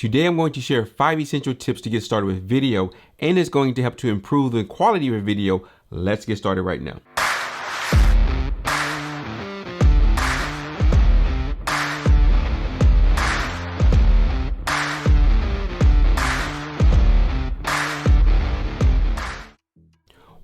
Today I'm going to share 5 essential tips to get started with video, and it's going to help to improve the quality of your video. Let's get started right now.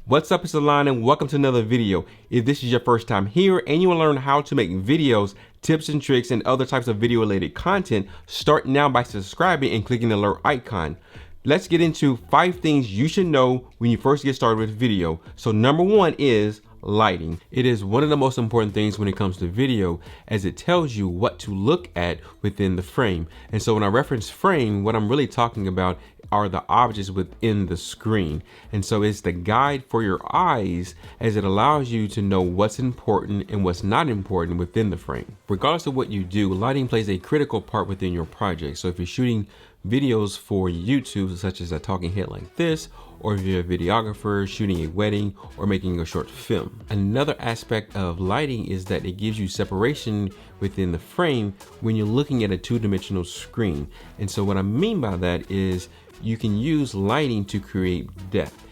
What's up, it's Aalon and welcome to another video. If this is your first time here and you want to learn how to make videos, tips and tricks, and other types of video related content, start now by subscribing and clicking the alert icon. Let's get into 5 things you should know when you first get started with video. So number 1 is lighting. It is one of the most important things when it comes to video, as it tells you what to look at within the frame. And so when I reference frame, what I'm really talking about are the objects within the screen. And so it's the guide for your eyes, as it allows you to know what's important and what's not important within the frame. Regardless of what you do, lighting plays a critical part within your project. So if you're shooting videos for YouTube, such as a talking head like this, or if you're a videographer shooting a wedding or making a short film. Another aspect of lighting is that it gives you separation within the frame when you're looking at a 2-dimensional screen. And so what I mean by that is you can use lighting to create depth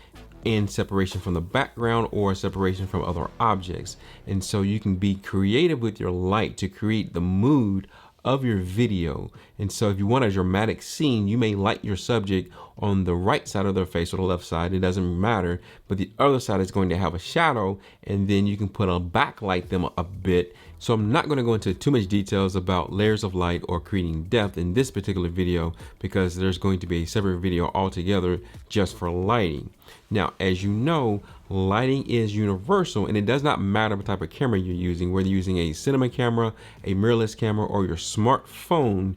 and separation from the background or separation from other objects. And so you can be creative with your light to create the mood of your video. And so if you want a dramatic scene, you may light your subject on the right side of their face or the left side, it doesn't matter, but the other side is going to have a shadow, and then you can put a backlight them a bit. So I'm not going to go into too much details about layers of light or creating depth in this particular video, because there's going to be a separate video altogether just for lighting. Now, as you know, lighting is universal, and it does not matter what type of camera you're using, whether you're using a cinema camera, a mirrorless camera, or your smartphone.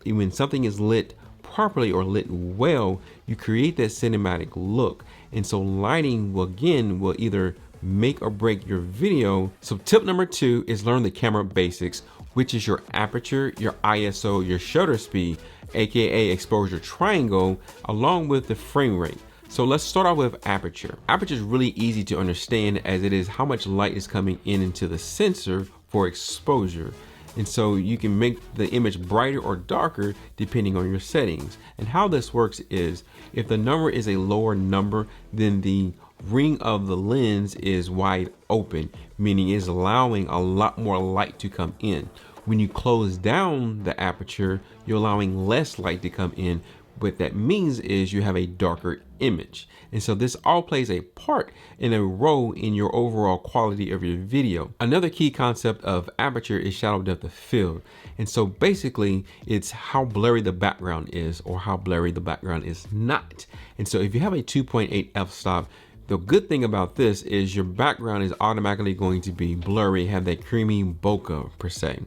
When something is lit properly or lit well, you create that cinematic look. And so lighting will either make or break your video. So tip number 2 is learn the camera basics, which is your aperture, your ISO, your shutter speed, aka exposure triangle, along with the frame rate. So let's start off with aperture. Aperture is really easy to understand, as it is how much light is coming into the sensor for exposure. And so you can make the image brighter or darker depending on your settings. And how this works is, if the number is a lower number, then the ring of the lens is wide open, meaning it's allowing a lot more light to come in. When you close down the aperture, you're allowing less light to come in. What that means is you have a darker image. And so this all plays a part in a role in your overall quality of your video. Another key concept of aperture is shadow depth of field. And so basically it's how blurry the background is or how blurry the background is not. And so if you have a 2.8 f-stop, the good thing about this is your background is automatically going to be blurry, have that creamy bokeh per se.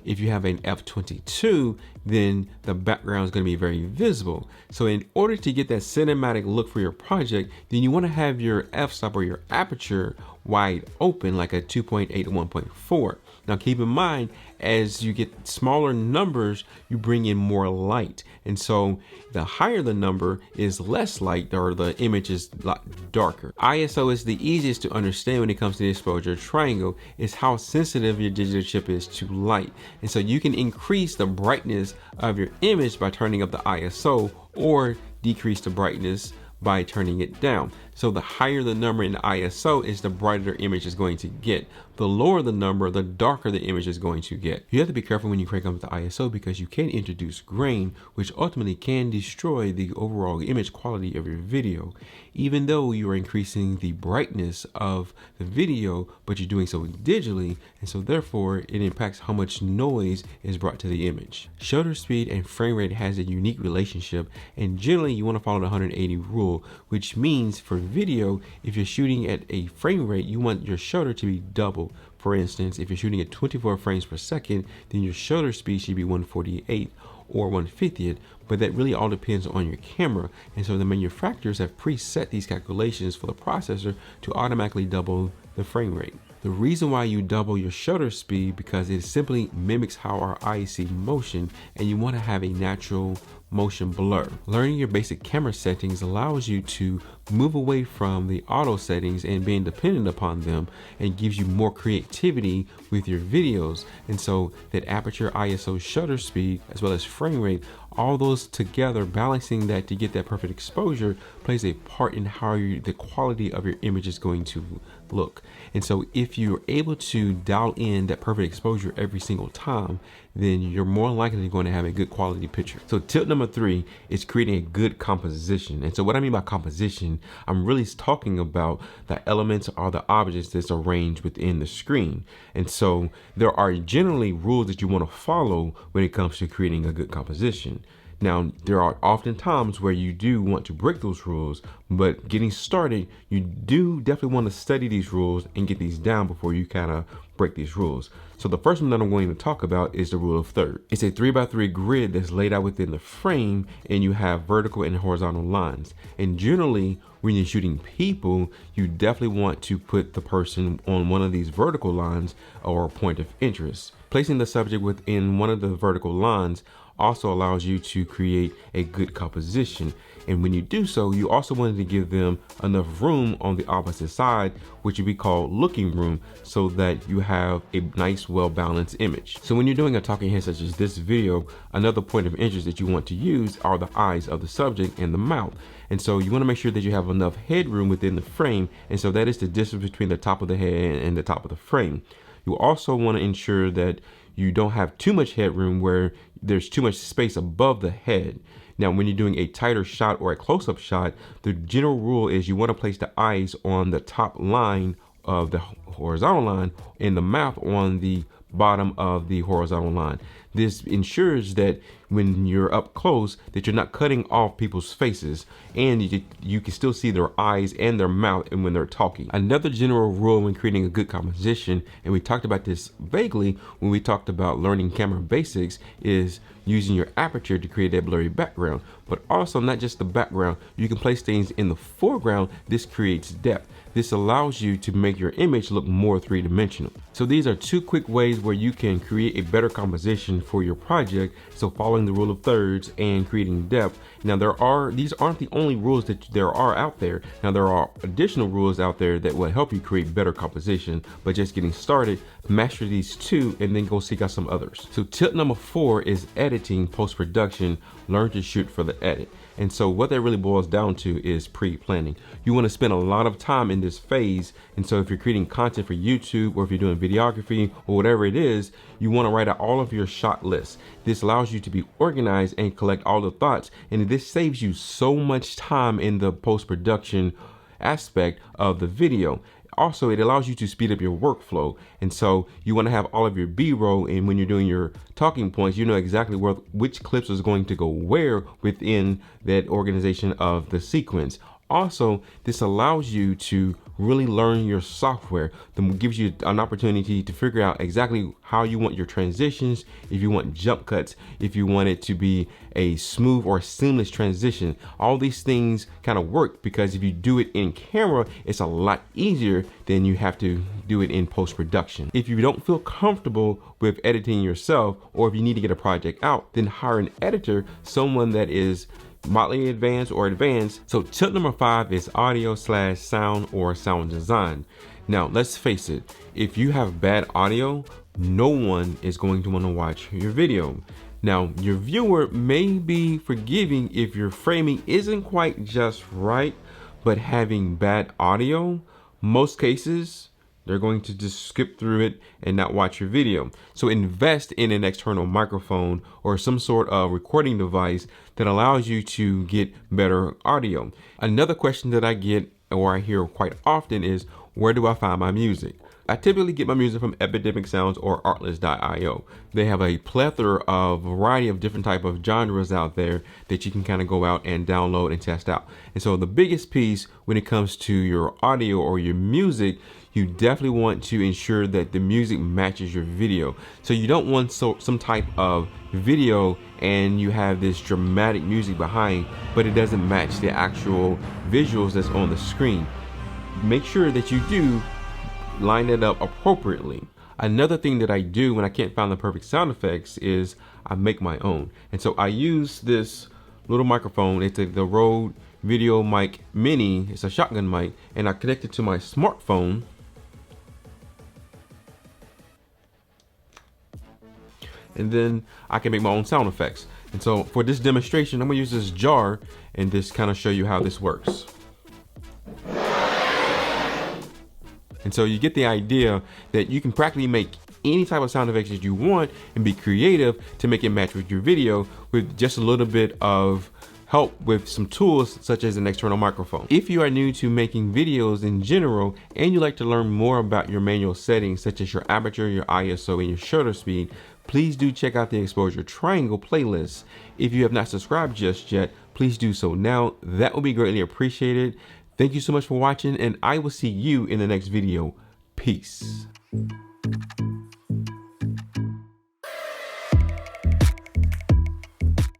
If you have an f22, then the background is going to be very visible. So in order to get that cinematic look for your project, then you want to have your f-stop or your aperture wide open, like a 2.8 to 1.4. Now keep in mind, as you get smaller numbers, you bring in more light. And so the higher the number is less light, or the image is a lot darker. ISO is the easiest to understand when it comes to the exposure triangle. It's how sensitive your digital chip is to light. And so you can increase the brightness of your image by turning up the ISO, or decrease the brightness by turning it down. So the higher the number in the ISO is, the brighter the image is going to get. The lower the number, the darker the image is going to get. You have to be careful when you crank up the ISO, because you can introduce grain, which ultimately can destroy the overall image quality of your video. Even though you are increasing the brightness of the video, but you're doing so digitally, and so therefore it impacts how much noise is brought to the image. Shutter speed and frame rate has a unique relationship, and generally you want to follow the 180 rule, which means for video, if you're shooting at a frame rate, you want your shutter to be double. For instance, if you're shooting at 24 frames per second, then your shutter speed should be 1/48 or 1/50th, but that really all depends on your camera. And so the manufacturers have preset these calculations for the processor to automatically double the frame rate. The reason why you double your shutter speed, because it simply mimics how our eyes see motion, and you want to have a natural motion blur. Learning your basic camera settings allows you to move away from the auto settings and being dependent upon them, and gives you more creativity with your videos. And so that aperture, ISO, shutter speed, as well as frame rate all those together, balancing that to get that perfect exposure, plays a part in how the quality of your image is going to look. And so if you're able to dial in that perfect exposure every single time, then you're more likely going to have a good quality picture. So tip number 3 is creating a good composition. And so what I mean by composition, I'm really talking about the elements or the objects that's arranged within the screen. And so there are generally rules that you want to follow when it comes to creating a good composition. Now, there are often times where you do want to break those rules, but getting started, you do definitely want to study these rules and get these down before you kind of break these rules. So the first one that I'm going to talk about is the rule of third. It's a 3x3 grid that's laid out within the frame, and you have vertical and horizontal lines. And generally, when you're shooting people, you definitely want to put the person on one of these vertical lines or point of interest. Placing the subject within one of the vertical lines also allows you to create a good composition. And when you do so, you also wanted to give them enough room on the opposite side, which would be called looking room, so that you have a nice, well-balanced image. So when you're doing a talking head such as this video, another point of interest that you want to use are the eyes of the subject and the mouth. And so you want to make sure that you have enough headroom within the frame. And so that is the distance between the top of the head and the top of the frame. You also want to ensure that you don't have too much headroom where there's too much space above the head. Now, when you're doing a tighter shot or a close-up shot, the general rule is you want to place the eyes on the top line of the horizontal line and the mouth on the bottom of the horizontal line. This ensures that when you're up close, that you're not cutting off people's faces, and you can still see their eyes and their mouth and when they're talking. Another general rule when creating a good composition, and we talked about this vaguely when we talked about learning camera basics, is using your aperture to create that blurry background. But also not just the background, you can place things in the foreground. This creates depth. This allows you to make your image look more three-dimensional. So these are 2 quick ways where you can create a better composition for your project. So following the rule of thirds and creating depth. Now these aren't the only rules that there are out there. Now there are additional rules out there that will help you create better composition, but just getting started, master these 2 and then go seek out some others. So tip number 4 is editing post-production. Learn to shoot for the edit. And so what that really boils down to is pre-planning. You want to spend a lot of time in this phase. And so if you're creating content for YouTube, or if you're doing videography or whatever it is, you want to write out all of your shot lists. This allows you to be organized and collect all the thoughts. And this saves you so much time in the post-production aspect of the video. Also, it allows you to speed up your workflow. And so you want to have all of your B-roll, and when you're doing your talking points, you know exactly which clips is going to go where within that organization of the sequence. Also, this allows you to really learn your software. That gives you an opportunity to figure out exactly how you want your transitions, if you want jump cuts, if you want it to be a smooth or seamless transition. All these things kind of work because if you do it in camera, it's a lot easier than you have to do it in post-production. If you don't feel comfortable with editing yourself, or if you need to get a project out, then hire an editor, someone that is moderately advanced or advanced. So tip number 5 is audio/sound or sound design. Now let's face it, if you have bad audio, no one is going to want to watch your video. Now your viewer may be forgiving if your framing isn't quite just right, but having bad audio, most cases they're going to just skip through it and not watch your video. So invest in an external microphone or some sort of recording device that allows you to get better audio. Another question that I get or I hear quite often is, where do I find my music? I typically get my music from Epidemic Sounds or Artlist.io. They have a plethora of variety of different type of genres out there that you can kind of go out and download and test out. And so the biggest piece when it comes to your audio or your music, you definitely want to ensure that the music matches your video. So you don't want some type of video and you have this dramatic music behind, but it doesn't match the actual visuals that's on the screen. Make sure that you do line it up appropriately. Another thing that I do when I can't find the perfect sound effects is I make my own. And so I use this little microphone. It's the Rode Video Mic Mini. It's a shotgun mic, and I connect it to my smartphone. And then I can make my own sound effects. And so for this demonstration, I'm gonna use this jar and just kind of show you how this works. And so you get the idea that you can practically make any type of sound effects that you want and be creative to make it match with your video with just a little bit of help with some tools such as an external microphone. If you are new to making videos in general and you like to learn more about your manual settings such as your aperture, your ISO, and your shutter speed, please do check out the exposure triangle playlist. If you have not subscribed just yet, please do so now. That will be greatly appreciated. Thank you so much for watching, and I will see you in the next video. Peace.